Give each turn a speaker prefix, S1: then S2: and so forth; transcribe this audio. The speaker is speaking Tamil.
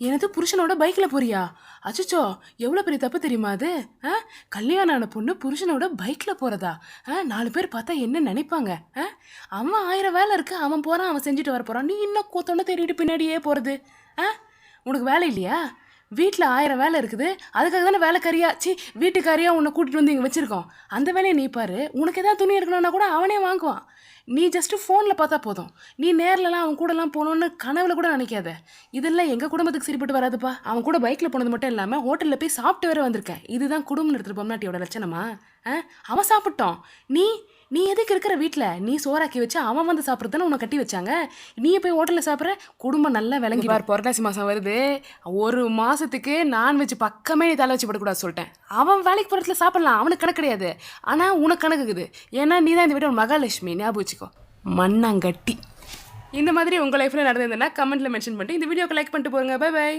S1: எனது புருஷனோட பைக்கில் போறியா? அச்சச்சோ, எவ்வளோ பெரிய தப்பு தெரியுமா அது? கல்யாணம் ஆன பொண்ணு புருஷனோட பைக்கில் போகிறதா? 4 பேர் பார்த்தா என்ன நினைப்பாங்க? அவன் 1000 வேலை இருக்கு, அவன் போகிறான், அவன் செஞ்சுட்டு வர போகிறான், நீ இன்னும் தொண்டை தேடிட்டு பின்னாடியே போகிறது. உனக்கு வேலை இல்லையா? வீட்டில் 1000 வேலை இருக்குது, அதுக்காக தானே வேலைக்காரியா வீட்டுக்காரியா உன்னை கூட்டிகிட்டு வந்து இங்கே வச்சுருக்கோம். அந்த வேலையை நீ பாரு. உனக்கு எதாவது துணி எடுக்கணும்னா கூட அவனே வாங்குவான். நீ ஜஸ்ட்டு ஃபோனில் பார்த்தா போதும். நீ நேர்லலாம் அவன் கூடலாம் போகணுன்னு கனவுல கூட நினைக்காத. இதெல்லாம் எங்கள் குடும்பத்துக்கு சரிப்பட்டு வராதுப்பா. அவன் கூட பைக்கில் போனது மட்டும் இல்லாமல் ஹோட்டலில் போய் சாப்பிட்டு வேற வந்திருக்கேன். இதுதான் குடும்பம் நடத்துகிற பொம்னாட்டியோட லட்சணமா? அவன் சாப்பிட்டோம். நீ நீ எதுக்கு இருக்கிற வீட்டில்? நீ சோறாக்கி வச்சு அவன் வந்து சாப்பிட்றதுன்னு உன்னை கட்டி வச்சாங்க. நீ போய் ஹோட்டலில் சாப்பிட்ற. குடும்பம் நல்லா விளங்கி பார். புரட்டாசி மாதம் வருது, 1 மாதத்துக்கு நான்வெஜ் பக்கமே நீ தலை வச்சு படக்கூடாது சொல்லிட்டேன். அவன் வேலைக்கு போகிறதுல சாப்பிட்லாம், அவனுக்கு கணக்கு கிடையாது. ஆனால் உனக்கு கணக்குக்குது. ஏன்னா நீ தான் இந்த வீட்டோட மகாலட்சுமி, ஞாபகம் வச்சுக்கோ. மண்ணாங்கட்டி. இந்த மாதிரி உங்கள் லைஃப்பில் நடந்ததுன்னா கமெண்ட்டில் மென்ஷன் பண்ணிட்டு இந்த வீடியோக்கு லைக் பண்ணிட்டு போங்க. Bye by.